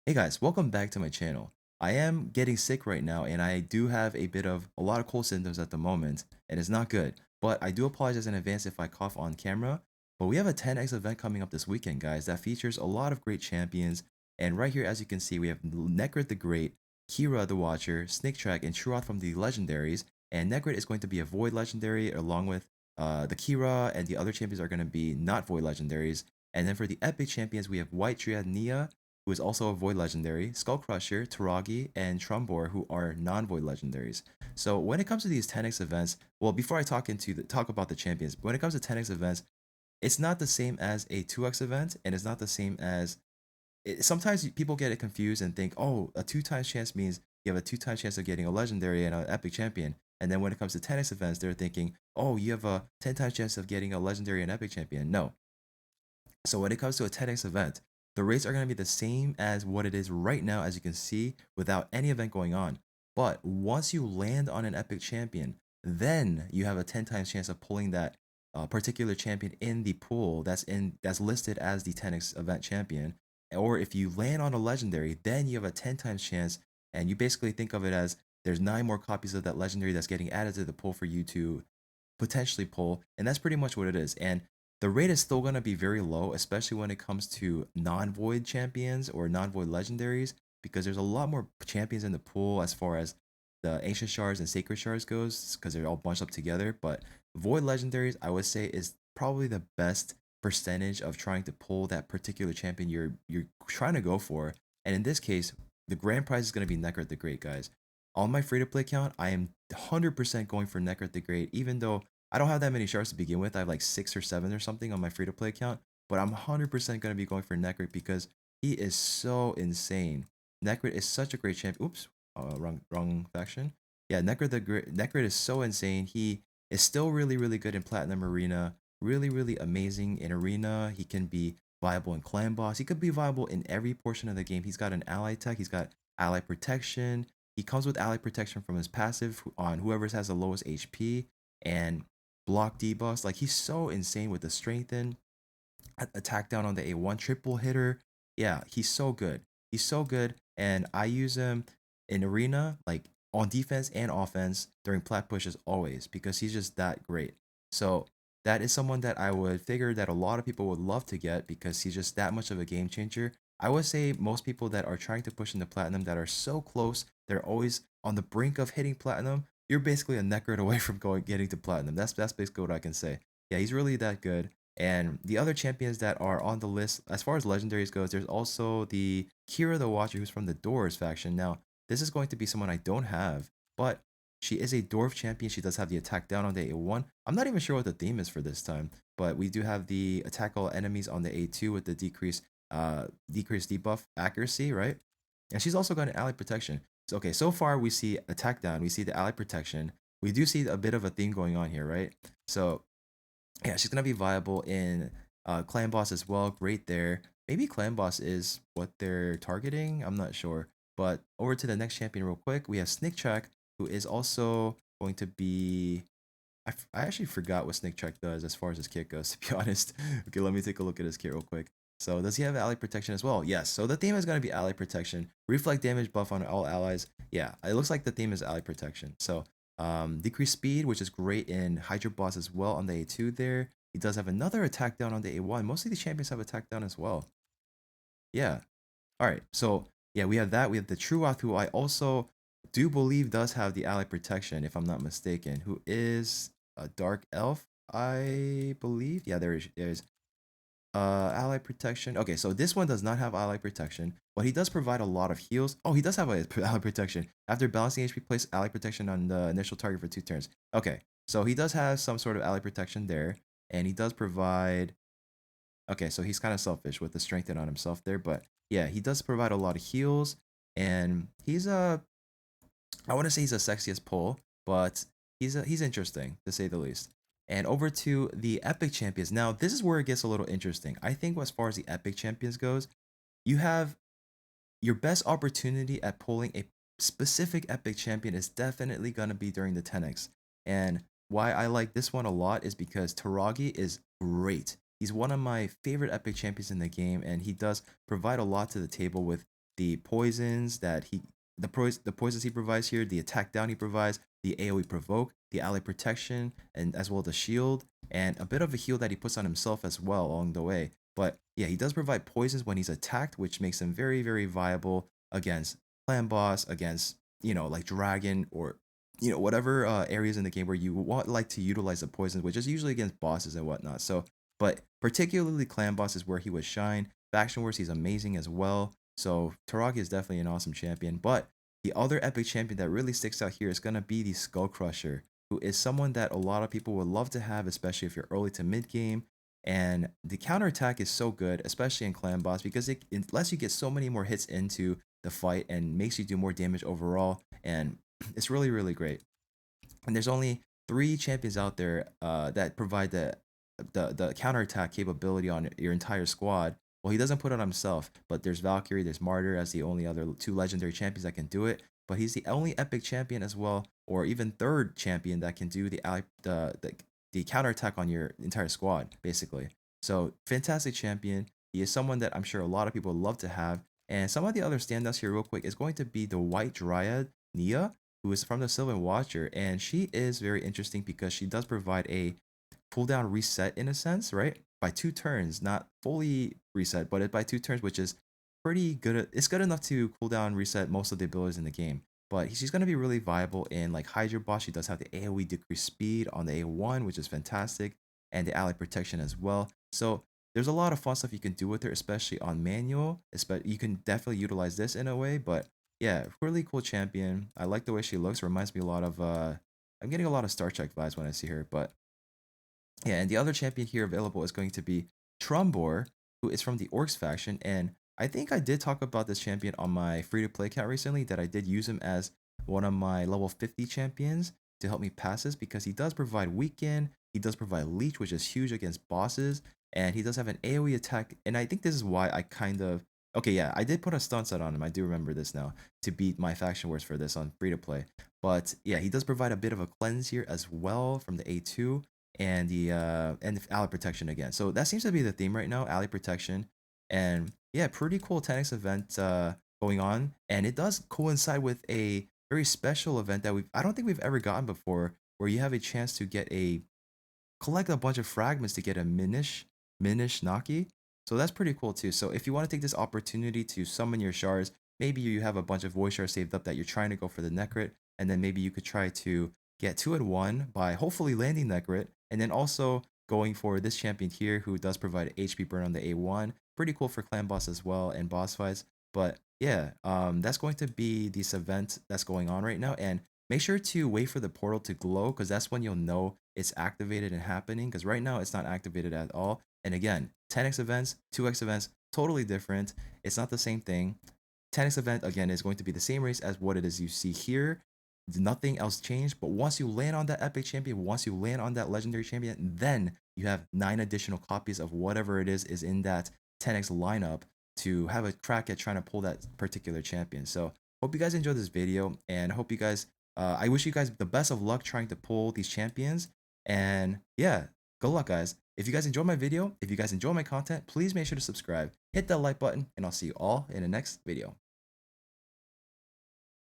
Hey guys, welcome back to my channel. I am getting sick right now and I do have a lot of cold symptoms at the moment and it's not good. But I do apologize in advance if I cough on camera. But we have a 10x event coming up this weekend, guys, that features a lot of great champions. And right here, as you can see, we have Necrit the Great, Kira the Watcher, Snake Track, and Truoth from the legendaries. And Necrit is going to be a Void legendary along with the Kira, and the other champions are going to be not Void legendaries. And then for the epic champions, we have White Triad Nia, who is also a Void Legendary, Skullcrusher, Taragi, and Trumbor, who are non-Void Legendaries. So when it comes to these 10x events, well, before I talk about the champions, when it comes to 10x events, it's not the same as a 2x event, and it's not the same as sometimes people get it confused and think, oh, a 2 times chance means you have a 2 times chance of getting a legendary and an epic champion. And then when it comes to 10x events, they're thinking, oh, you have a 10 times chance of getting a legendary and epic champion. No, so when it comes to a 10x event, the rates are going to be the same as what it is right now, as you can see, without any event going on. But once you land on an epic champion, then you have a 10 times chance of pulling that particular champion in the pool that's listed as the 10x event champion. Or if you land on a legendary, then you have a 10 times chance, and you basically think of it as there's 9 more copies of that legendary that's getting added to the pool for you to potentially pull, and that's pretty much what it is. And the rate is still going to be very low, especially when it comes to non-void champions or non-void legendaries, because there's a lot more champions in the pool as far as the ancient shards and sacred shards goes, because they're all bunched up together. But void legendaries, I would say, is probably the best percentage of trying to pull that particular champion you're trying to go for. And in this case, the grand prize is going to be Necrit the Great, guys. On my free to play account, I am 100% going for Necrit the Great, even though I don't have that many shards to begin with. I have like 6 or 7 or something on my free to play account, but I'm 100% going to be going for Necrit because he is so insane. Necrit is such a great champion. Oops, wrong faction. Yeah, Necrit is so insane. He is still really good in Platinum Arena. Really amazing in Arena. He can be viable in Clan Boss. He could be viable in every portion of the game. He's got an ally tech. He's got ally protection. He comes with ally protection from his passive on whoever has the lowest HP, and block debuffs. Like, he's so insane with the strengthen, attack down on the A1 triple hitter. Yeah, he's so good. He's so good, and I use him in arena, like on defense and offense during plat pushes always, because he's just that great. So that is someone that I would figure that a lot of people would love to get because he's just that much of a game changer. I would say most people that are trying to push into platinum that are so close, they're always on the brink of hitting platinum. You're basically a Necrit away from getting to platinum. That's basically what I can say. Yeah, he's really that good. And the other champions that are on the list, as far as legendaries goes, there's also the Kira the Watcher, who's from the Doors faction. Now, this is going to be someone I don't have, but she is a Dwarf champion. She does have the attack down on the A1. I'm not even sure what the theme is for this time, but we do have the attack all enemies on the A2 with the decreased debuff accuracy, right? And she's also got an ally protection. So okay, so far we see attack down, we see the ally protection. We do see a bit of a theme going on here, right? So yeah, she's gonna be viable in Clan Boss as well. Great there. Maybe Clan Boss is what they're targeting. I'm not sure. But over to the next champion real quick. We have Snake Track, who is also going to be. I actually forgot what Snake Track does as far as his kit goes, to be honest. Okay, let me take a look at his kit real quick. So does he have ally protection as well? Yes. So the theme is going to be ally protection. Reflect damage buff on all allies. Yeah, it looks like the theme is ally protection. So decreased speed, which is great in Hydra Boss as well on the A2 there. He does have another attack down on the A1. Most of the champions have attack down as well. Yeah. All right. So yeah, we have that. We have the Truoth, who I also do believe does have the ally protection, if I'm not mistaken, who is a dark elf, I believe. Yeah, there's ally protection. Okay, so this one does not have ally protection, but he does provide a lot of heals. Oh, he does have a ally protection. After balancing HP, place ally protection on the initial target for 2 turns. Okay, so he does have some sort of ally protection there, and he does provide. Okay, so he's kind of selfish with the strengthen on himself there, but yeah, he does provide a lot of heals, and he's a. I want to say he's a sexiest pull, but he's interesting to say the least. And over to the epic champions. Now, this is where it gets a little interesting. I think as far as the epic champions goes, you have your best opportunity at pulling a specific epic champion is definitely going to be during the 10x. And why I like this one a lot is because Taragi is great. He's one of my favorite epic champions in the game, and he does provide a lot to the table with the poisons that the poisons he provides here, the attack down he provides, the AoE provoke, the ally protection, and as well the shield, and a bit of a heal that he puts on himself as well along the way. But yeah, he does provide poisons when he's attacked, which makes him very, very viable against clan boss, against, like dragon, or whatever areas in the game where you want like to utilize the poisons, which is usually against bosses and whatnot. So, but particularly clan boss is where he would shine. Faction wars, he's amazing as well. So Taraki is definitely an awesome champion. But the other epic champion that really sticks out here is gonna be the Skull Crusher, who is someone that a lot of people would love to have, especially if you're early to mid game. And the counterattack is so good, especially in clan boss, because it lets you get so many more hits into the fight and makes you do more damage overall. And it's really, really great. And there's only 3 champions out there that provide the counterattack capability on your entire squad. Well, he doesn't put it on himself, but there's Valkyrie, there's Martyr as the only other 2 legendary champions that can do it. But he's the only epic champion as well, or even third champion that can do the counterattack on your entire squad, basically. So fantastic champion. He is someone that I'm sure a lot of people would love to have. And some of the other standouts here, real quick, is going to be the White Dryad Nia, who is from the Sylvan Watcher, and she is very interesting because she does provide a cooldown reset in a sense, right? By 2 turns, not fully reset, but by 2 turns, which is pretty good. It's good enough to cooldown reset most of the abilities in the game. But she's going to be really viable in like Hydra boss. She does have the AoE decrease speed on the A1, which is fantastic, and the ally protection as well. So there's a lot of fun stuff you can do with her, especially on manual. You can definitely utilize this in a way, but yeah, really cool champion. I like the way she looks. Reminds me a lot of I'm getting a lot of Star Trek vibes when I see her. But yeah, and the other champion here available is going to be Trumbor, who is from the Orcs faction. And I think I did talk about this champion on my free-to-play account recently, that I did use him as one of my level 50 champions to help me pass this, because he does provide weaken, he does provide leech, which is huge against bosses, and he does have an AoE attack. And I think this is why I kind of okay, yeah, I did put a stun set on him. I do remember this now, to beat my faction wars for this on free-to-play. But yeah, he does provide a bit of a cleanse here as well from the A2, and the ally protection again. So that seems to be the theme right now, ally protection. And yeah, pretty cool 10x event going on, and it does coincide with a very special event that I don't think we've ever gotten before, where you have a chance to collect a bunch of fragments to get a Minish Naki. So that's pretty cool too. So if you want to take this opportunity to summon your shards, maybe you have a bunch of voice shards saved up that you're trying to go for the Necrit, and then maybe you could try to get 2 in 1 by hopefully landing Necrit, and then also going for this champion here who does provide HP burn on the A1. Pretty cool for clan boss as well and boss fights. But yeah, that's going to be this event that's going on right now. And make sure to wait for the portal to glow, because that's when you'll know it's activated and happening, because right now it's not activated at all. And again, 10x events, 2x events, totally different. It's not the same thing. 10x event, again, is going to be the same race as what it is you see here. Nothing else changed. But once you land on that epic champion, once you land on that legendary champion, then you have 9 additional copies of whatever it is in that 10x lineup to have a crack at trying to pull that particular champion. So hope you guys enjoyed this video, and hope you guys I wish you guys the best of luck trying to pull these champions. And yeah, good luck, guys. If you guys enjoyed my video, if you guys enjoy my content, please make sure to subscribe, hit that like button, and I'll see you all in the next video.